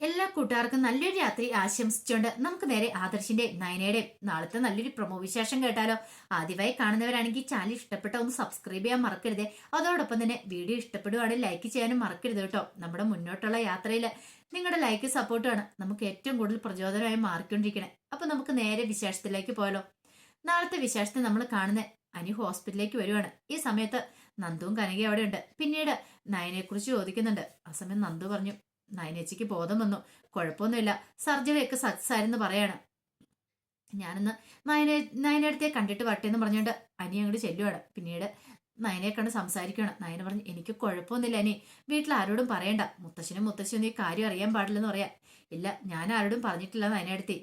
എല്ലാ കൂട്ടുകാർക്കും നല്ലൊരു രാത്രി ആശംസിച്ചുകൊണ്ട് നമുക്ക് നേരെ ആദർശിന്റെ നയനയുടെ നാളത്തെ നല്ലൊരു പ്രൊമോ വിശേഷം കേട്ടാലോ. ആദ്യമായി കാണുന്നവരാണെങ്കിൽ ചാനൽ ഇഷ്ടപ്പെട്ട ഒന്ന് സബ്സ്ക്രൈബ് ചെയ്യാൻ മറക്കരുത്. അതോടൊപ്പം തന്നെ വീഡിയോ ഇഷ്ടപ്പെടുവാണെങ്കിൽ ലൈക്ക് ചെയ്യാനും മറക്കരുത് കേട്ടോ. നമ്മുടെ മുന്നോട്ടുള്ള യാത്രയിൽ നിങ്ങളുടെ ലൈക്ക് സപ്പോർട്ടാണ് നമുക്ക് ഏറ്റവും കൂടുതൽ പ്രചോദനമായി മാറിക്കൊണ്ടിരിക്കണേ. അപ്പൊ നമുക്ക് നേരെ വിശേഷത്തിലേക്ക് പോയാലോ. നാളത്തെ വിശേഷത്തിൽ നമ്മൾ കാണുന്ന അനി ഹോസ്പിറ്റലിലേക്ക് വരുവാണ്. ഈ സമയത്ത് നന്ദുവും കനകയും അവിടെ ഉണ്ട്. പിന്നീട് നയനെ കുറിച്ച് ചോദിക്കുന്നുണ്ട്. ആ സമയം നന്ദു പറഞ്ഞു, നയനേച്ചിക്ക് ബോധം വന്നു, കുഴപ്പമൊന്നുമില്ല, സർജറി ഒക്കെ സക്സസ് ആയിരുന്നു പറയാണ്. ഞാനിന്ന് നയനടുത്തെ കണ്ടിട്ട് വട്ടെ എന്ന് പറഞ്ഞുകൊണ്ട് അനി അങ്ങോട്ട് ചെല്ലുവാണ്. പിന്നീട് നയനെ കണ്ട് സംസാരിക്കുകയാണ്. നയന പറഞ്ഞു, എനിക്ക് കുഴപ്പമൊന്നുമില്ല അനി, വീട്ടിൽ ആരോടും പറയണ്ട, മുത്തശ്ശനും ഈ കാര്യം അറിയാൻ പാടില്ലെന്ന് പറയാം. ഇല്ല, ഞാൻ ആരോടും പറഞ്ഞിട്ടില്ല നയനടുത്തി.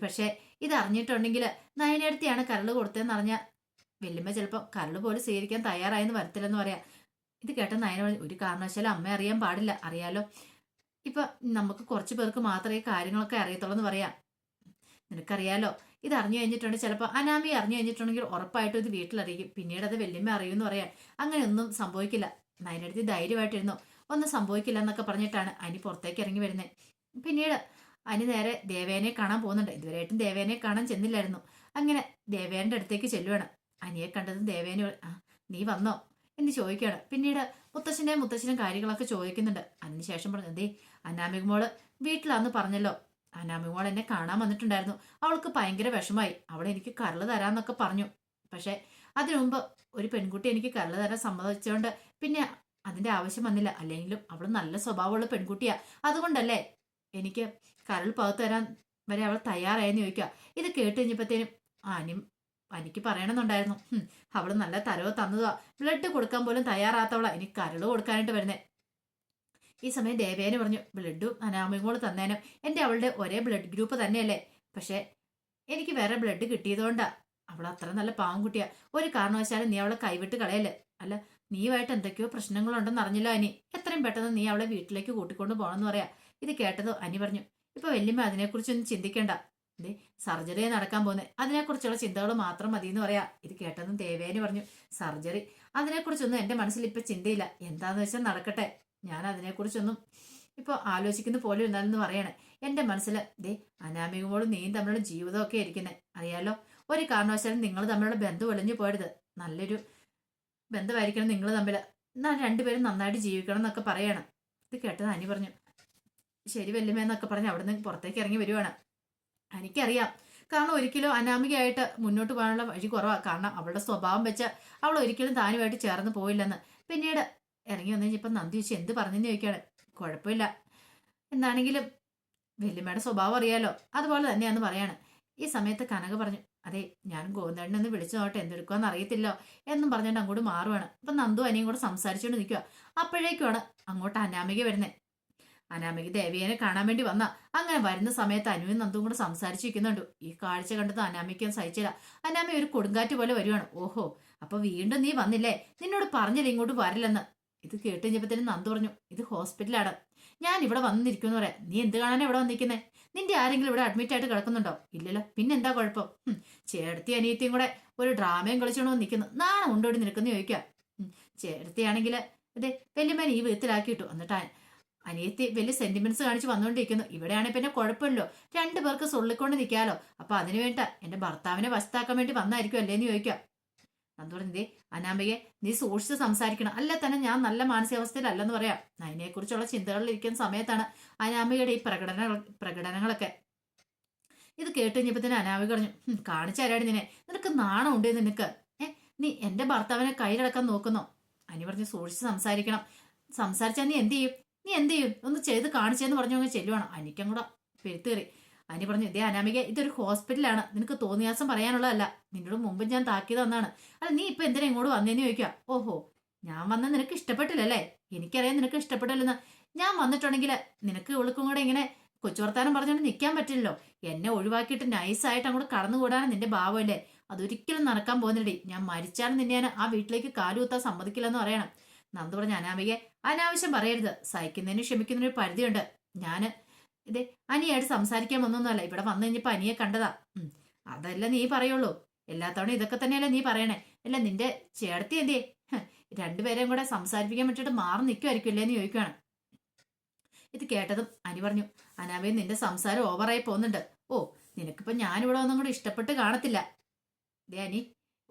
പക്ഷെ ഇത് അറിഞ്ഞിട്ടുണ്ടെങ്കിൽ നയനടുത്തിയാണ് കരള് കൊടുത്തതെന്ന് അറിഞ്ഞാൽ വെല്ലുമ്മ ചിലപ്പോൾ കരള് പോലും സ്വീകരിക്കാൻ തയ്യാറായെന്ന് വരത്തില്ലെന്ന് പറയാം. ഇത് കേട്ട നയന പറഞ്ഞു, ഒരു കാരണവശാലും അമ്മ അറിയാൻ പാടില്ല, അറിയാലോ ഇപ്പൊ നമുക്ക് കുറച്ചു പേർക്ക് മാത്രമേ ഈ കാര്യങ്ങളൊക്കെ അറിയത്തുള്ളൂ എന്ന് പറയാം. നിനക്കറിയാലോ, ഇത് അറിഞ്ഞു കഴിഞ്ഞിട്ടുണ്ട്, ചിലപ്പോൾ അനാമി അറിഞ്ഞു കഴിഞ്ഞിട്ടുണ്ടെങ്കിൽ ഉറപ്പായിട്ടും ഇത് വീട്ടിലറിയിക്കും, പിന്നീട് അത് വെല്ലുമ്മ അറിയുമെന്ന് പറയാം. അങ്ങനെ ഒന്നും സംഭവിക്കില്ല, നയനടുത്ത് ധൈര്യമായിട്ടിരുന്നു, ഒന്നും സംഭവിക്കില്ല എന്നൊക്കെ പറഞ്ഞിട്ടാണ് അനി പുറത്തേക്ക് ഇറങ്ങി വരുന്നത്. പിന്നീട് അനി നേരെ ദേവേനെ കാണാൻ പോകുന്നുണ്ട്. ഇതുവരെയായിട്ടും ദേവേനെ കാണാൻ ചെന്നില്ലായിരുന്നു. അങ്ങനെ ദേവേന്റെ അടുത്തേക്ക് ചെല്ലുവാണ്. അനിയെ കണ്ടതും ദേവേനെ നീ വന്നോ എന്ന് ചോദിക്കുകയാണ്. പിന്നീട് മുത്തശ്ശനും കാര്യങ്ങളൊക്കെ ചോദിക്കുന്നുണ്ട്. അതിനുശേഷം പറഞ്ഞു, അതേ അനാമിക മോള് വീട്ടിലാന്ന് പറഞ്ഞല്ലോ, അനാമിക മോൾ എന്നെ കാണാൻ വന്നിട്ടുണ്ടായിരുന്നു, അവൾക്ക് ഭയങ്കര വിഷമായി, അവൾ എനിക്ക് കരള് തരാന്നൊക്കെ പറഞ്ഞു. പക്ഷെ അതിനു മുമ്പ് ഒരു പെൺകുട്ടി എനിക്ക് കരള് തരാൻ സമ്മതിച്ചുകൊണ്ട് പിന്നെ അതിന്റെ ആവശ്യം വന്നില്ല, അല്ലെങ്കിലും അവൾ നല്ല സ്വഭാവമുള്ള പെൺകുട്ടിയാ, അതുകൊണ്ടല്ലേ എനിക്ക് കരൾ പകുത്തു തരാൻ വരെ അവൾ തയ്യാറായെന്ന് ചോദിക്കുക. ഇത് കേട്ട് കഴിഞ്ഞപ്പോഴത്തേനും എനിക്ക് പറയണമെന്നുണ്ടായിരുന്നു, അവള് നല്ല തരവ് തന്നതാ, ബ്ലഡ് കൊടുക്കാൻ പോലും തയ്യാറാത്തവളാ ഇനി കരള് കൊടുക്കാനായിട്ട് വരുന്നേ. ഈ സമയം ദേവേനെ പറഞ്ഞു, ബ്ലഡും അനാമികോള് തന്നേനും അവളുടെ ഒരേ ബ്ലഡ് ഗ്രൂപ്പ് തന്നെയല്ലേ, പക്ഷെ എനിക്ക് വേറെ ബ്ലഡ് കിട്ടിയതുകൊണ്ടാ, അവൾ അത്ര നല്ല പാവം കുട്ടിയാ, ഒരു കാരണവശാലും നീ അവളെ കൈവിട്ട് കളയല്ലേ. അല്ല, നീയുമായിട്ട് എന്തൊക്കെയോ പ്രശ്നങ്ങളുണ്ടെന്ന് അറിഞ്ഞല്ലോ അനി, എത്രയും പെട്ടെന്ന് നീ അവളെ വീട്ടിലേക്ക് കൂട്ടിക്കൊണ്ട് പോകണമെന്ന് പറയാ. ഇത് കേട്ടതോ അനി പറഞ്ഞു, ഇപ്പൊ വല്യമ്മ അതിനെക്കുറിച്ചൊന്നും ചിന്തിക്കണ്ട, സർജറി നടക്കാൻ പോകുന്നത്, അതിനെക്കുറിച്ചുള്ള ചിന്തകൾ മാത്രം മതി എന്ന് പറയാ. ഇത് കേട്ടതും ദേവേന് പറഞ്ഞു, സർജറി അതിനെക്കുറിച്ചൊന്നും എന്റെ മനസ്സിൽ ഇപ്പൊ ചിന്തയില്ല, എന്താന്ന് വെച്ചാൽ നടക്കട്ടെ, ഞാൻ അതിനെക്കുറിച്ചൊന്നും ഇപ്പൊ ആലോചിക്കുന്ന പോലെ ഉണ്ടാലെന്ന് പറയണേ. എന്റെ മനസ്സിൽ അനാമികമോളും നീയും തമ്മിലുള്ള ജീവിതമൊക്കെ ഇരിക്കുന്നത് അറിയാലോ, ഒരു കാരണവശാലും നിങ്ങൾ തമ്മിലുള്ള ബന്ധം ഒളിഞ്ഞു പോരുത്, നല്ലൊരു ബന്ധമായിരിക്കണം നിങ്ങൾ തമ്മിൽ, എന്നാൽ രണ്ടുപേരും നന്നായിട്ട് ജീവിക്കണം എന്നൊക്കെ പറയണം. ഇത് കേട്ടത് അനി പറഞ്ഞു, ശരി വല്യമ്മയെന്നൊക്കെ പറഞ്ഞ് അവിടെ നിന്ന് പുറത്തേക്ക് ഇറങ്ങി വരുവാണ്. എനിക്കറിയാം, കാരണം ഒരിക്കലും അനാമികയായിട്ട് മുന്നോട്ട് പോകാനുള്ള വഴി കുറവാണ്, കാരണം അവളുടെ സ്വഭാവം വെച്ച് അവൾ ഒരിക്കലും താനുമായിട്ട് ചേർന്ന് പോയില്ലെന്ന്. പിന്നീട് ഇറങ്ങി വന്നു കഴിഞ്ഞപ്പോൾ നന്ദി ചോദിച്ചു, എന്ത് പറഞ്ഞെന്ന് ചോദിക്കുകയാണ്. കുഴപ്പമില്ല, എന്താണെങ്കിലും വല്യമ്മയുടെ സ്വഭാവം അറിയാലോ, അതുപോലെ തന്നെയാന്ന് പറയാണ്. ഈ സമയത്ത് കനക പറഞ്ഞു, അതെ ഞാൻ ഗോവിന്ദനെ ഒന്ന് വിളിച്ചു നോട്ടെ, എന്തെടുക്കുവാന്ന് അറിയത്തില്ലോ എന്നും പറഞ്ഞുകൊണ്ട് അങ്ങോട്ട് മാറുവാണ്. അപ്പൊ നന്ദു അനിയും കൂടെ സംസാരിച്ചുകൊണ്ട് നിൽക്കുക. അപ്പോഴേക്കുമാണ് അങ്ങോട്ട് അനാമിക വരുന്നത്. അനാമിക ദേവിയെ കാണാൻ വേണ്ടി വന്ന. അങ്ങനെ വരുന്ന സമയത്ത് അനുവും നന്ദും കൂടെ സംസാരിച്ചിരിക്കുന്നുണ്ട്. ഈ കാഴ്ച കണ്ടത് അനാമിക്കാൻ സഹിച്ചില്ല. അനാമി ഒരു കൊടുങ്കാറ്റ് പോലെ വരുവാണ്. ഓഹോ, അപ്പൊ വീണ്ടും നീ വന്നില്ലേ, നിന്നോട് പറഞ്ഞില്ല ഇങ്ങോട്ട് വരില്ലെന്ന്. ഇത് കേട്ട് കഴിഞ്ഞപ്പോഴത്തേനും നന്ദു പറഞ്ഞു, ഇത് ഹോസ്പിറ്റലാണ്, ഞാൻ ഇവിടെ വന്നിരിക്കുമെന്ന് പറയാം. നീ എന്ത് കാണാനാ ഇവിടെ വന്നിരിക്കുന്നേ, നിന്റെ ആരെങ്കിലും ഇവിടെ അഡ്മിറ്റ് ആയിട്ട് കിടക്കുന്നുണ്ടോ? ഇല്ലല്ലോ, പിന്നെന്താ കുഴപ്പം? ചേട്ടത്തി അനിയത്തിയും കൂടെ ഒരു ഡ്രാമയും കളിച്ചോണ്ടോ നിൽക്കുന്നു, നാണം ഉണ്ടോടി നിൽക്കുന്നു ചോദിക്കാം. ചേട്ടത്തിയാണെങ്കിൽ അതെ വല്യമ്മേനെ ഈ വിധത്തിലാക്കിയിട്ടു, എന്നിട്ട് അനിയത്തി വലിയ സെന്റിമെന്റ്സ് കാണിച്ച് വന്നുകൊണ്ടിരിക്കുന്നു. ഇവിടെയാണെങ്കിൽ പിന്നെ കുഴപ്പമില്ലോ, രണ്ടുപേർക്ക് സൊള്ളിക്കൊണ്ട് നിൽക്കാലോ, അപ്പൊ അതിനു വേണ്ട എന്റെ ഭർത്താവിനെ വശത്താക്കാൻ വേണ്ടി വന്നായിരിക്കും അല്ലേന്ന് ചോദിക്കാം. നന്ദു പറഞ്ഞേ, അനാമികയെ നീ സൂക്ഷിച്ച് സംസാരിക്കണം, അല്ല തന്നെ ഞാൻ നല്ല മാനസികാവസ്ഥയിലല്ലെന്ന് പറയാം. അതിനെക്കുറിച്ചുള്ള ചിന്തകളിൽ ഇരിക്കുന്ന സമയത്താണ് അനാമികയുടെ ഈ പ്രകടനങ്ങളൊക്കെ. ഇത് കേട്ട് കഴിഞ്ഞപ്പോ തന്നെ അനാമിക പറഞ്ഞു, കാണിച്ചു തരാടി നിനക്ക് നാണം ഉണ്ട് നിനക്ക്, നീ എന്റെ ഭർത്താവിനെ കയ്യിലടക്കാൻ നോക്കുന്നോ? അനി പറഞ്ഞു, സൂക്ഷിച്ച് സംസാരിക്കണം, സംസാരിച്ചാൽ നീ എന്ത് ചെയ്യും ഒന്ന് ചെയ്ത് കാണിച്ചെന്ന് പറഞ്ഞു അങ്ങ് ചെല്ലുവാണ്. അനിക്കും കൂടെ പെരുത്തേറി. അനി പറഞ്ഞു, ഇതേ അനാമിക, ഇതൊരു ഹോസ്പിറ്റലാണ്, നിനക്ക് തോന്നിയാസം പറയാനുള്ളതല്ല, നിന്നോട് മുമ്പ് ഞാൻ താക്കീത് തന്നാണ്, അല്ല നീ ഇപ്പൊ എന്തിനാ ഇങ്ങോട്ട് വന്നേന്ന് ചോദിക്കുക. ഓഹോ, ഞാൻ വന്ന നിനക്ക് ഇഷ്ടപ്പെട്ടില്ലല്ലേ, എനിക്കറിയാം നിനക്ക് ഇഷ്ടപ്പെട്ടില്ലെന്ന്. ഞാൻ വന്നിട്ടുണ്ടെങ്കിൽ നിനക്ക് ഇവൾക്കും കൂടെ ഇങ്ങനെ കൊച്ചുവർത്താനം പറഞ്ഞുകൊണ്ട് നിൽക്കാൻ പറ്റില്ലല്ലോ, എന്നെ ഒഴിവാക്കിയിട്ട് നൈസായിട്ട് അങ്ങോട്ട് കടന്നുകൂടാണ് നിന്റെ ഭാവമല്ലേ, അതൊരിക്കലും നടക്കാൻ പോകുന്നില്ലേ, ഞാൻ മരിച്ചാലും നിന്നെ ഞാൻ ആ വീട്ടിലേക്ക് കാലുകുത്താൻ സമ്മതിക്കില്ലെന്ന് പറയണം. നന്ദു പറഞ്ഞ, അനാമികയെ അനാവശ്യം പറയരുത്, സഹിക്കുന്നതിന് ക്ഷമിക്കുന്നതിന് ഒരു പരിധിയുണ്ട്, ഞാന് ഇതേ അനിയായിട്ട് സംസാരിക്കാൻ വന്നൊന്നുമല്ല, ഇവിടെ വന്നു കഴിഞ്ഞപ്പോ അനിയെ കണ്ടതാ. അതല്ല നീ പറയുള്ളൂ, എല്ലാത്തവണ ഇതൊക്കെ തന്നെയല്ലേ നീ പറയണേ, അല്ല നിന്റെ ചേർത്തി എന്തേ രണ്ടുപേരെയും കൂടെ സംസാരിപ്പിക്കാൻ പറ്റിയിട്ട് മാറി നിൽക്കുമായിരിക്കും അല്ലേന്ന് ചോദിക്കുകയാണ്. ഇത് കേട്ടതും അനി പറഞ്ഞു, അനാമയെ നിന്റെ സംസാരം ഓവറായി പോകുന്നുണ്ട്. ഓ, നിനക്കിപ്പോ ഞാനിവിടെ ഒന്നും കൂടി ഇഷ്ടപ്പെട്ട് കാണത്തില്ല. ദേ അനി,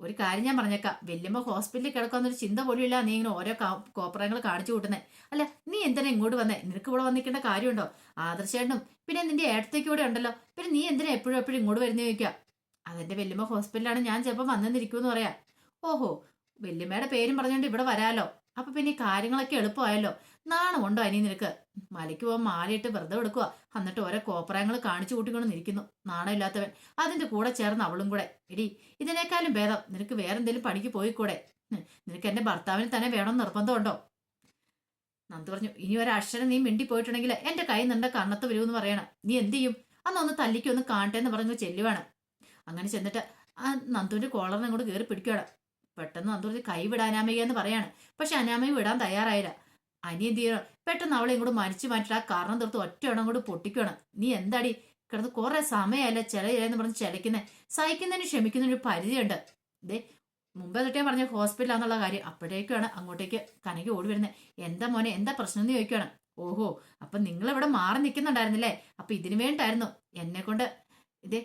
ഒരു കാര്യം ഞാൻ പറഞ്ഞേക്കാം, വല്യമ്മ ഹോസ്പിറ്റലിൽ കിടക്കാന്നൊരു ചിന്ത പോലും ഇല്ല നീ ഇങ്ങനെ ഓരോ കോപ്പറങ്ങൾ കാണിച്ചു കൂട്ടുന്നേ. അല്ല, നീ എന്തിനാ ഇങ്ങോട്ട് വന്നേ? നിനക്ക് ഇവിടെ വന്നിക്കേണ്ട കാര്യമുണ്ടോ? ആദർശേട്ടനും പിന്നെ നിന്റെ ഏട്ടത്തേക്ക് ഇവിടെ ഉണ്ടല്ലോ, പിന്നെ നീ എന്തിനാ എപ്പോഴും എപ്പോഴും ഇങ്ങോട്ട് വരുന്നേ ചോദിക്കാം. അതെന്റെ വല്യമ്മ ഹോസ്പിറ്റലാണ്, ഞാൻ ചിലപ്പോൾ വന്നെന്നിരിക്കുമെന്ന് പറയാം. ഓഹോ, വല്യമ്മയുടെ പേരും പറഞ്ഞുകൊണ്ട് ഇവിടെ വരാലോ, അപ്പൊ പിന്നെ ഈ കാര്യങ്ങളൊക്കെ എളുപ്പമായല്ലോ. നാണമുണ്ടോ അനി നിനക്ക്? മലയ്ക്ക് പോകാൻ മാലയിട്ട് വെറുതെ എടുക്കുക, എന്നിട്ട് ഓരോ കോപ്രായങ്ങൾ കാണിച്ചു കൂട്ടിക്കൊണ്ട് നിൽക്കുന്നു, നാണമില്ലാത്തവൻ. അതിന്റെ കൂടെ ചേർന്ന് അവളും കൂടെ. എടി, ഇതിനേക്കാളും ഭേദം നിനക്ക് വേറെന്തെങ്കിലും പണിക്ക് പോയിക്കൂടെ? നിനക്ക് എന്റെ ഭർത്താവിന് തന്നെ വേണം നിർബന്ധമുണ്ടോ? നന്ദു പറഞ്ഞു, ഇനി ഒരക്ഷരം നീ മിണ്ടി പോയിട്ടുണ്ടെങ്കിൽ എന്റെ കൈ നിന്റെ കണ്ണത്ത് വരുമെന്ന് പറയണം. നീ എന്ത് ചെയ്യും? അന്നൊന്ന് തല്ലിക്ക് ഒന്ന് കാണട്ടെ എന്ന് പറഞ്ഞു ചെല്ലുവാണ്. അങ്ങനെ ചെന്നിട്ട് ആ നന്ദുവിന്റെ കോളറിനെ അങ്ങോട്ട് കയറി പിടിക്കുകയാണ്. പെട്ടെന്ന് നന്ദു പറഞ്ഞ് കൈ വിടാൻ അനാമിക എന്ന് പറയാണ്. പക്ഷെ അനാമയും വിടാൻ തയ്യാറായില്ല. അനി എന്ത് ചെയ്യണം? പെട്ടെന്ന് അവളെ ഇങ്ങോട്ട് മരിച്ചു മാറ്റിട്ട് ആ കാരണം തീർത്ത് ഒറ്റ എണ്ണം കൂടി പൊട്ടിക്കണം. നീ എന്താടി കിടന്ന് കുറെ സമയമല്ല ചിലയില്ലെന്ന് പറഞ്ഞ് ചിലയ്ക്കുന്നേ. സഹിക്കുന്നതിന് ക്ഷമിക്കുന്നതിന് ഒരു പരിധിയുണ്ട്. ഇതേ മുമ്പേ തൊട്ടേ പറഞ്ഞ ഹോസ്പിറ്റലാന്നുള്ള കാര്യം. അപ്പോഴേക്കാണ് അങ്ങോട്ടേക്ക് കനകി ഓടി വരുന്നത്. എന്താ മോനെ, എന്താ പ്രശ്നം എന്ന് ചോദിക്കുകയാണ്. ഓഹോ, അപ്പൊ നിങ്ങൾ ഇവിടെ മാറി നിൽക്കുന്നുണ്ടായിരുന്നില്ലേ? അപ്പൊ ഇതിനു വേണ്ടിട്ടായിരുന്നു എന്നെ കൊണ്ട് ഇതേ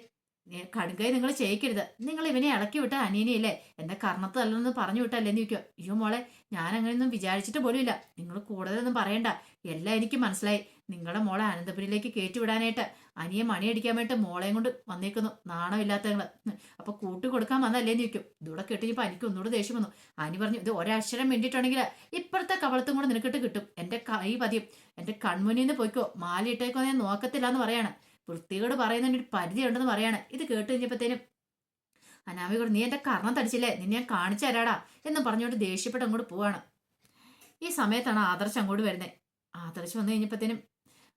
കടുകൈ നിങ്ങൾ ചെയ്യിക്കരുത്. നിങ്ങൾ ഇവനെ ഇളക്കി വിട്ട അനിയനെയല്ലേ എന്റെ കർണത്ത് അല്ലെന്ന് പറഞ്ഞു വിട്ടല്ലേന്ന് ചോദിക്കുക. അയ്യോ മോളെ, ഞാൻ അങ്ങനെയൊന്നും വിചാരിച്ചിട്ട് പോലും ഇല്ല. നിങ്ങൾ കൂടുതലൊന്നും പറയണ്ട, എല്ലാം എനിക്ക് മനസ്സിലായി. നിങ്ങളുടെ മോളെ അനന്തപുരിയിലേക്ക് കയറ്റിവിടാനായിട്ട് അനിയെ മണിയടിക്കാൻ വേണ്ടിട്ട് മോളെയും കൊണ്ട് വന്നേക്കുന്നു, നാണമില്ലാത്തങ്ങള്. അപ്പൊ കൂട്ടി കൊടുക്കാൻ വന്നല്ലേന്ന് ചോദിക്കും. ഇതൂടെ കെട്ടിഞ്ഞപ്പോ എനിക്ക് ഒന്നുകൂടെ ദേഷ്യം വന്നു. അനി പറഞ്ഞു, ഇത് ഒരക്ഷരം വേണ്ടിയിട്ടുണ്ടെങ്കിൽ ഇപ്പോഴത്തെ കവളത്തും കൂടെ നിനക്കിട്ട് കിട്ടും. എന്റെ കൈ പതിയും, എന്റെ കൺമുന്നിന്ന് പോയിക്കോ, മാലയിട്ടേക്കോ ഞാൻ നോക്കത്തില്ല എന്ന് പറയാണ്. വൃത്തിയോട് പറയുന്നതിന് ഒരു പരിധി ഉണ്ടെന്ന് പറയാണ്. ഇത് കേട്ട് കഴിഞ്ഞപ്പോഴത്തേനും അനാമികോട്, നീ എന്റെ കർണം തടിച്ചില്ലേ, നിന്നെ ഞാൻ കാണിച്ചു തരാടാ എന്ന് പറഞ്ഞുകൊണ്ട് ദേഷ്യപ്പെട്ട് അങ്ങോട്ട് പോവാണ്. ഈ സമയത്താണ് ആദർശ് അങ്ങോട്ട് വരുന്നത്. ആദർശ് വന്നു കഴിഞ്ഞപ്പോഴത്തേനും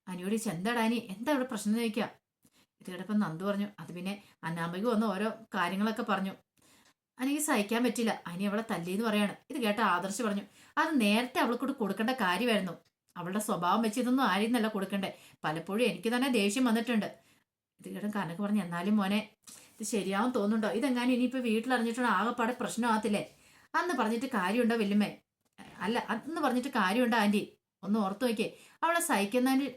അനിയോട് ചെന്താടാ അനി, എന്താ ഇവിടെ പ്രശ്നം എന്ന് ചോദിക്കുക. ഇത് കേട്ടപ്പം നന്ദു പറഞ്ഞു, അത് പിന്നെ അനാമിക വന്ന് ഓരോ കാര്യങ്ങളൊക്കെ പറഞ്ഞു. എനിക്ക് സഹിക്കാൻ പറ്റില്ല, അനി അവളെ തല്ലിന്ന് പറയാണ്. ഇത് കേട്ട ആദർശ് പറഞ്ഞു, അത് നേരത്തെ അവൾക്കൂടെ കൊടുക്കേണ്ട കാര്യമായിരുന്നു. അവളുടെ സ്വഭാവം വെച്ച് ഇതൊന്നും ആയിരുന്നല്ല കൊടുക്കണ്ടേ. പലപ്പോഴും എനിക്ക് തന്നെ ദേഷ്യം വന്നിട്ടുണ്ട്. ഇത് കേട്ടും കനക്ക് പറഞ്ഞു, എന്നാലും മോനെ ഇത് ശരിയാവും തോന്നുന്നുണ്ടോ? ഇതെങ്ങാനും ഇനിയിപ്പോൾ വീട്ടിലറിഞ്ഞിട്ടുണ്ടോ ആകെപ്പാടെ പ്രശ്നമാകത്തില്ലേ? അന്ന് പറഞ്ഞിട്ട് കാര്യമുണ്ടോ വല്യമ്മേ? അല്ല, അന്ന് പറഞ്ഞിട്ട് കാര്യമുണ്ടോ ആൻറ്റി? ഒന്ന് ഓർത്തു നോക്കിയേ. അവളെ സഹിക്കുന്നതിന്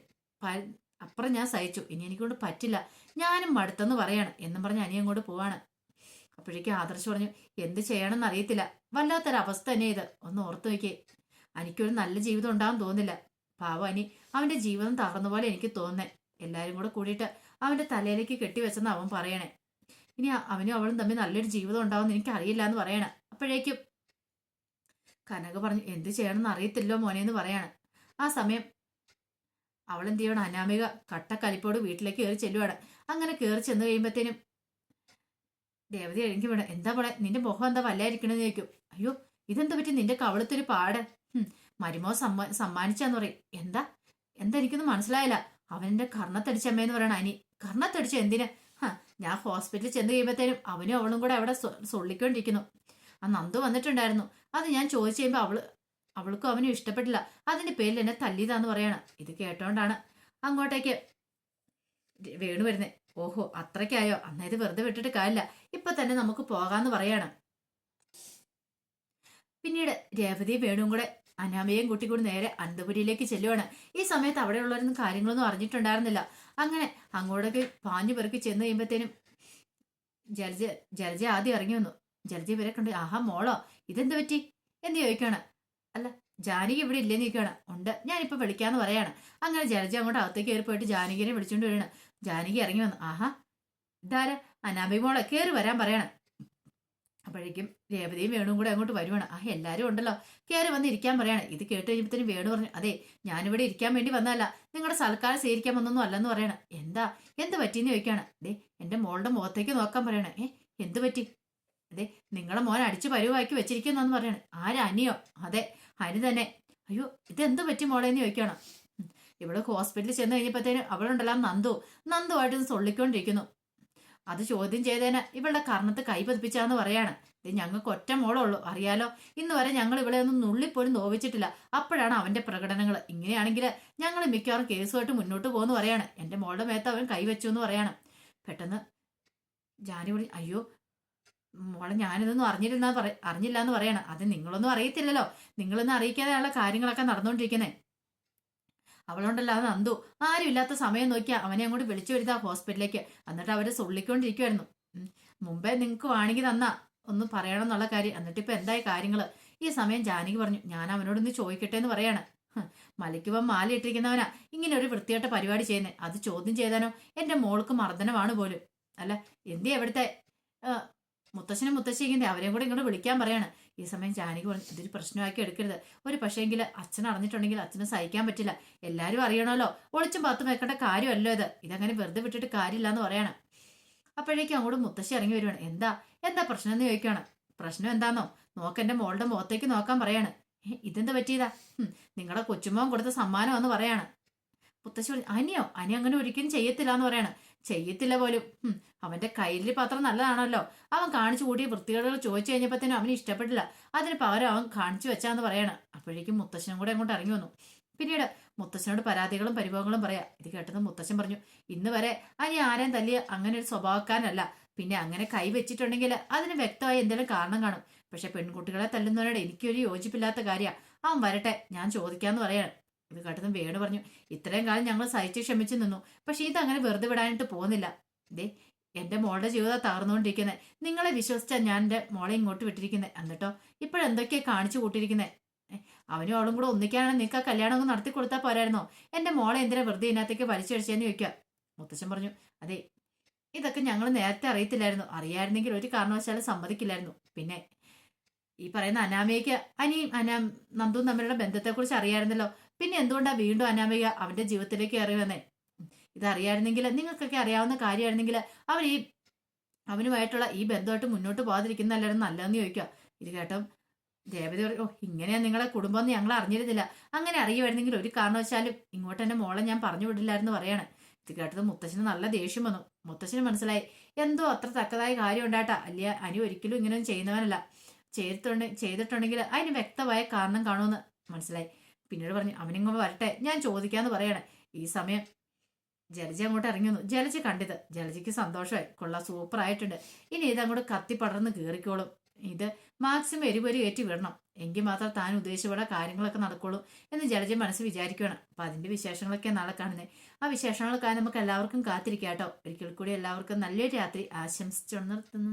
അപ്പുറം ഞാൻ സഹിച്ചു, ഇനി എനിക്കൊണ്ട് പറ്റില്ല, ഞാനും മടുത്തെന്ന് പറയാണ് എന്നും പറഞ്ഞ് അനിയും അങ്ങോട്ട് പോവാണ്. അപ്പോഴേക്കും ആദർശ് പറഞ്ഞു, എന്ത് ചെയ്യണമെന്ന് അറിയത്തില്ല, വല്ലാത്തൊരവസ്ഥ തന്നെ ഇത്. ഒന്ന് ഓർത്തു നോക്കിയേ, എനിക്കൊരു നല്ല ജീവിതം ഉണ്ടാകാൻ തോന്നില്ല. പാവം അനി, അവന്റെ ജീവിതം തകർന്ന പോലെ എനിക്ക് തോന്നുന്നേ. എല്ലാരും കൂടെ കൂടിയിട്ട് അവന്റെ തലയിലേക്ക് കെട്ടിവെച്ചെന്ന് അവൻ പറയണേ. ഇനി അവനും അവളും തമ്മിൽ നല്ലൊരു ജീവിതം ഉണ്ടാവുമെന്ന് എനിക്ക് അറിയില്ല എന്ന് പറയണ. അപ്പോഴേക്കും കനക പറഞ്ഞു, എന്ത് ചെയ്യണമെന്ന് അറിയത്തില്ലോ മോനെ എന്ന് പറയാണ്. ആ സമയം അവളെന്ത് ചെയ്യണം, അനാമിക കട്ടക്കലിപ്പോട് വീട്ടിലേക്ക് കയറി ചെല്ലുവാണ്. അങ്ങനെ കയറി ചെന്ന് കഴിയുമ്പോഴത്തേനും ദേവതി എഴുതി വേണം, എന്താ പോലെ നിന്റെ മുഖം എന്താ വല്ലായിരിക്കണെന്ന് ചോദിക്കും. അയ്യോ, ഇതെന്താ പറ്റി, നിന്റെ കവളത്തൊരു പാട്? മരുമോ സമ്മാനിച്ചാന്ന് പറയും. എന്താ എന്താ എനിക്കൊന്നും മനസ്സിലായില്ല. അവന്റെ കർണത്തടിച്ചമ്മയെന്ന് പറയണ അനി. കർണത്തടിച്ച എന്തിന്? ഞാൻ ഹോസ്പിറ്റലിൽ ചെന്ന് കഴിയുമ്പോഴത്തേനും അവനും അവളും കൂടെ അവിടെ സൊള്ളിക്കൊണ്ടിരിക്കുന്നു. ആ നന്ദു വന്നിട്ടുണ്ടായിരുന്നു, അത് ഞാൻ ചോദിച്ചു കഴിയുമ്പോൾ അവൾക്കും അവനും ഇഷ്ടപ്പെട്ടില്ല, അതിന്റെ പേരിൽ എന്നെ തല്ലിയതാന്ന് പറയണം. ഇത് കേട്ടോണ്ടാണ് അങ്ങോട്ടേക്ക് വേണു വരുന്നേ. ഓഹോ, അത്രയ്ക്കായോ? അന്നാ ഇത് വെറുതെ വിട്ടിട്ട് കാര്യമില്ല, ഇപ്പൊ തന്നെ നമുക്ക് പോകാന്ന് പറയാണ്. പിന്നീട് രേവതിയും വേണുവും കൂടെ അനാമയും കൂട്ടിക്കൂടി നേരെ അനന്തപുരിയിലേക്ക് ചെല്ലുവാണ്. ഈ സമയത്ത് അവിടെയുള്ളവരൊന്നും കാര്യങ്ങളൊന്നും അറിഞ്ഞിട്ടുണ്ടായിരുന്നില്ല. അങ്ങനെ അങ്ങോട്ടേക്ക് പാഞ്ഞു പെറുക്കി ചെന്ന് കഴിയുമ്പോഴത്തേനും ജലജ ആദ്യം ഇറങ്ങി വന്നു. ജലജ ഇവരെ കണ്ട്, ആഹാ മോളോ, ഇതെന്ത് പറ്റി എന്ന് ചോദിക്കാണ്. അല്ല, ജാനകി ഇവിടെ ഇല്ലെന്ന് ചോദിക്കുകയാണ്. ഉണ്ട്, ഞാനിപ്പോൾ വിളിക്കാന്ന് പറയാണ്. അങ്ങനെ ജലജ അങ്ങോട്ട് അകത്തേക്ക് കയറി പോയിട്ട് ജാനകിനെ വിളിച്ചുകൊണ്ട് വരികയാണ്. ജാനകി ഇറങ്ങി വന്നു. ആഹാ, ഇതാരാ? അനാമി മോളെ കയറി വരാൻ പറയാണ്. അപ്പോഴേക്കും രേവതിയും വേണുവും കൂടെ അങ്ങോട്ട് വരുവാണ്. എല്ലാവരും ഉണ്ടല്ലോ, കയറി വന്ന് ഇരിക്കാൻ പറയാണ്. ഇത് കേട്ട് കഴിയുമ്പോഴത്തേനും വേണു പറഞ്ഞു, അതെ, ഞാനിവിടെ ഇരിക്കാൻ വേണ്ടി വന്നതല്ല, നിങ്ങളുടെ സൽക്കാരം സ്വീകരിക്കാൻ വന്നൊന്നും അല്ലെന്ന് പറയണം. എന്ത് പറ്റിയെന്ന് ചോദിക്കുകയാണ്. അതെ, എന്റെ മോളുടെ മുഖത്തേക്ക് നോക്കാൻ പറയണേ. എന്ത് പറ്റി? അതെ, നിങ്ങളെ മോൻ അടിച്ചു പരുവാക്കി വെച്ചിരിക്കുന്നെന്ന് പറയണേ. ആരാ? അനിയോ? അതെ, അനി തന്നെ. അയ്യോ, ഇതെന്ത് പറ്റി മോളേന്ന് ചോദിക്കണം. ഇവിടെ ഹോസ്പിറ്റലിൽ ചെന്ന് കഴിഞ്ഞപ്പോഴത്തേനും അവളുണ്ടല്ലോ നന്ദുവായിട്ട് സൊള്ളിക്കൊണ്ടിരിക്കുന്നു. അത് ചോദ്യം ചെയ്തേന് ഇവളുടെ കർണത്ത് കൈ പതിപ്പിച്ചാന്ന് പറയാണ്. ഇത് ഞങ്ങൾക്ക് ഒറ്റ മോളുള്ളൂ, അറിയാലോ, ഇന്ന് വരെ ഞങ്ങൾ ഇവിടെ ഒന്നും നുള്ളിപ്പോലും നോവിച്ചിട്ടില്ല. അപ്പോഴാണ് അവന്റെ പ്രകടനങ്ങൾ. ഇങ്ങനെയാണെങ്കിൽ ഞങ്ങൾ മിക്കവാറും കേസുമായിട്ട് മുന്നോട്ട് പോകുന്നു പറയാണ്. എന്റെ മോളുടെ മേത്ത് അവൻ കൈവച്ചു എന്ന് പറയാണ്. പെട്ടെന്ന് ജാനി വിളി, അയ്യോ മോളെ, ഞാനിതൊന്നും അറിഞ്ഞില്ല എന്ന് പറയണം. അത് നിങ്ങളൊന്നും അറിയത്തില്ലല്ലോ, നിങ്ങളൊന്നും അറിയിക്കാതെയുള്ള കാര്യങ്ങളൊക്കെ നടന്നുകൊണ്ടിരിക്കുന്നത്. അവളുണ്ടല്ലോ അത് നന്ദു ആരും ഇല്ലാത്ത സമയം നോക്കിയാ അവനെ അങ്ങോട്ട് വിളിച്ചു വരുത്താ ഹോസ്പിറ്റലിലേക്ക്. എന്നിട്ട് അവര് സൊള്ളിക്കൊണ്ടിരിക്കുവായിരുന്നു. മുമ്പേ നിങ്ങൾക്ക് വാണിക്ക് തന്നാ ഒന്ന് പറയണം എന്നുള്ള കാര്യം. എന്നിട്ട് ഇപ്പൊ എന്തായി കാര്യങ്ങള്? ഈ സമയം ജാനകി പറഞ്ഞു, ഞാൻ അവനോടൊന്ന് ചോദിക്കട്ടെ എന്ന് പറയാണ്. മലയ്ക്കുപ്പം മാല ഇട്ടിരിക്കുന്നവനാ ഇങ്ങനെ ഒരു വൃത്തിയായിട്ട പരിപാടി ചെയ്യുന്നത്. അത് ചോദ്യം ചെയ്താനോ എന്റെ മോൾക്ക് മർദ്ദനമാണ് പോലും. അല്ല എന്തിയാ എവിടുത്തെ മുത്തശ്ശനും മുത്തശ്ശിക്കിന്റെ അവരെയും കൂടെ ഇങ്ങോട്ട് വിളിക്കാൻ പറയാണ്. ഈ സമയം ജാനകി പറഞ്ഞു, ഇതൊരു പ്രശ്നമാക്കി എടുക്കരുത്. ഒരു പക്ഷേങ്കിൽ അച്ഛൻ അറിഞ്ഞിട്ടുണ്ടെങ്കിൽ അച്ഛന് സഹിക്കാൻ പറ്റില്ല. എല്ലാരും അറിയണമല്ലോ. ഒളിച്ചും പത്തും വെക്കേണ്ട കാര്യമല്ലോ ഇത്. ഇതങ്ങനെ വെറുതെ വിട്ടിട്ട് കാര്യമില്ല എന്ന് പറയാണ്. അപ്പോഴേക്കും അങ്ങോട്ട് മുത്തശ്ശി ഇറങ്ങി വരുവാണ്. എന്താ എന്താ പ്രശ്നം എന്ന് ചോദിക്കുകയാണ്. പ്രശ്നം എന്താന്നോ നോക്കെന്റെ മോളുടെ മുഖത്തേക്ക് നോക്കാൻ പറയാണ്. ഇതെന്താ പറ്റിയതാ? നിങ്ങളുടെ കൊച്ചുമോൻ കൊടുത്ത സമ്മാനമാന്ന് പറയാണ്. മുത്തശ്ശി പറഞ്ഞു, അനിയോ അനി അങ്ങനെ ഒരിക്കലും ചെയ്യത്തില്ല എന്ന് പറയാണ്. ചെയ്യത്തില്ല പോലും. അവന്റെ കയ്യിലെ പാത്രം നല്ലതാണല്ലോ. അവൻ കാണിച്ചു കൂട്ടിയ വൃത്തികേടുകൾ ചോദിച്ചു കഴിഞ്ഞപ്പോഴത്തേനും അവന് ഇഷ്ടപ്പെട്ടില്ല. അതിന് പകരം അവൻ കാണിച്ചു വെച്ചാന്ന് പറയാണ്. അപ്പോഴേക്കും മുത്തശ്ശനും കൂടെ അങ്ങോട്ട് ഇറങ്ങി വന്നു. പിന്നീട് മുത്തശ്ശനോട് പരാതികളും പരിഭവങ്ങളും പറയാ. ഇത് കേട്ടത് മുത്തശ്ശൻ പറഞ്ഞു, ഇന്ന് വരെ അനി ആരെയും തല്ലിയ അങ്ങനെ ഒരു സ്വഭാവക്കാരനല്ല. പിന്നെ അങ്ങനെ കൈ വെച്ചിട്ടുണ്ടെങ്കിൽ അതിന് വ്യക്തമായ എന്തെങ്കിലും കാരണം കാണും. പക്ഷെ പെൺകുട്ടികളെ തല്ലുന്നവരോട് എനിക്കൊരു യോജിപ്പില്ലാത്ത കാര്യമാണ്. അവൻ വരട്ടെ, ഞാൻ ചോദിക്കാന്ന് പറയാണ്. ഇത് കേട്ടതും വേണു പറഞ്ഞു, ഇത്രയും കാലം ഞങ്ങൾ സഹിച്ച് ക്ഷമിച്ചു നിന്നു. പക്ഷെ ഇതങ്ങനെ വെറുതെ വിടാനായിട്ട് പോകുന്നില്ല. ദേ എന്റെ മോളുടെ ജീവിതം തകർന്നുകൊണ്ടിരിക്കുന്നത്. നിങ്ങളെ വിശ്വസിച്ചാ ഞാൻ എന്റെ മോളെ ഇങ്ങോട്ട് വിട്ടിരിക്കുന്നത്. എന്നിട്ടോ ഇപ്പോഴെന്തൊക്കെയാ കാണിച്ചു കൂട്ടിയിരിക്കുന്നത്? അവനും അവളും കൂടെ ഒന്നിക്കാനാണ് നിങ്ങൾക്ക് ആ കല്യാണം ഒന്ന് നടത്തി കൊടുത്താൽ പോരായിരുന്നോ? എന്റെ മോളെ എന്തിനാ വെറുതെ ഇതിനകത്തേക്ക് വലിച്ചടിച്ചെന്ന് ചോദിക്കുക. മുത്തശ്ശൻ പറഞ്ഞു, അതെ ഇതൊക്കെ ഞങ്ങൾ നേരത്തെ അറിയത്തില്ലായിരുന്നു. അറിയായിരുന്നെങ്കിൽ ഒരു കാരണവശാലും സമ്മതിക്കില്ലായിരുന്നു. പിന്നെ ഈ പറയുന്ന അനാമികയ്ക്ക് അനിയും നന്ദുവും തമ്മിലുള്ള ബന്ധത്തെക്കുറിച്ച് അറിയായിരുന്നല്ലോ. പിന്നെ എന്തുകൊണ്ടാ വീണ്ടും അനാമിക അവന്റെ ജീവിതത്തിലേക്ക് കയറി വന്നേ? ഇതറിയായിരുന്നെങ്കിൽ നിങ്ങൾക്കൊക്കെ അറിയാവുന്ന കാര്യമായിരുന്നെങ്കിൽ അവനുമായിട്ടുള്ള ഈ ബന്ധമായിട്ട് മുന്നോട്ട് പോകാതിരിക്കുന്നല്ലായിരുന്നു നല്ലതെന്ന് ചോദിക്കുക. ഇത് കേട്ടോ ദേവത പറയും, ഓ ഇങ്ങനെയാ നിങ്ങളെ കുടുംബം എന്ന് ഞങ്ങൾ അറിഞ്ഞിരുന്നില്ല. അങ്ങനെ അറിയുമായിരുന്നെങ്കിൽ ഒരു കാരണവശാലും ഇങ്ങോട്ട് എന്നെ മോളെ ഞാൻ പറഞ്ഞു വിടില്ലായിരുന്നു പറയാണ്. ഇത് കേട്ടത് മുത്തശ്ശന് നല്ല ദേഷ്യം വന്നു. മുത്തശ്ശന് മനസ്സിലായി എന്തോ അത്ര തക്കതായ കാര്യം ഉണ്ടാട്ടാ. അല്ല അനി ഒരിക്കലും ഇങ്ങനെയൊന്നും ചെയ്യുന്നവനല്ല. ചെയ്തിട്ടുണ്ടെങ്കിൽ അതിന് വ്യക്തമായ കാരണം കാണുമെന്ന് മനസ്സിലായി. പിന്നീട് പറഞ്ഞു, അവനിങ്ങോട്ട് വരട്ടെ, ഞാൻ ചോദിക്കാന്ന് പറയണേ. ഈ സമയം ജലജ അങ്ങോട്ട് ഇറങ്ങി വന്നു. ജലജ കണ്ടിത് ജലജയ്ക്ക് സന്തോഷമായി. കൊള്ളാം, സൂപ്പർ ആയിട്ടുണ്ട്. ഇനി ഇതങ്ങോട്ട് കത്തിപ്പടർന്ന് കീറിക്കോളും. ഇത് മാക്സിമം എരിപൊരി കയറ്റി വിടണം. എങ്കിൽ മാത്രം താൻ ഉദ്ദേശിച്ചവിടെ കാര്യങ്ങളൊക്കെ നടക്കുള്ളൂ എന്ന് ജലജ മനസ്സ് വിചാരിക്കുകയാണ്. അപ്പൊ അതിന്റെ വിശേഷങ്ങളൊക്കെ നാളെ കാണുന്നത്. ആ വിശേഷങ്ങളൊക്കെ നമുക്ക് എല്ലാവർക്കും കാത്തിരിക്കാം കേട്ടോ. ഒരിക്കൽ കൂടി എല്ലാവർക്കും നല്ലൊരു രാത്രി ആശംസിച്ചു നിർത്തുന്നു.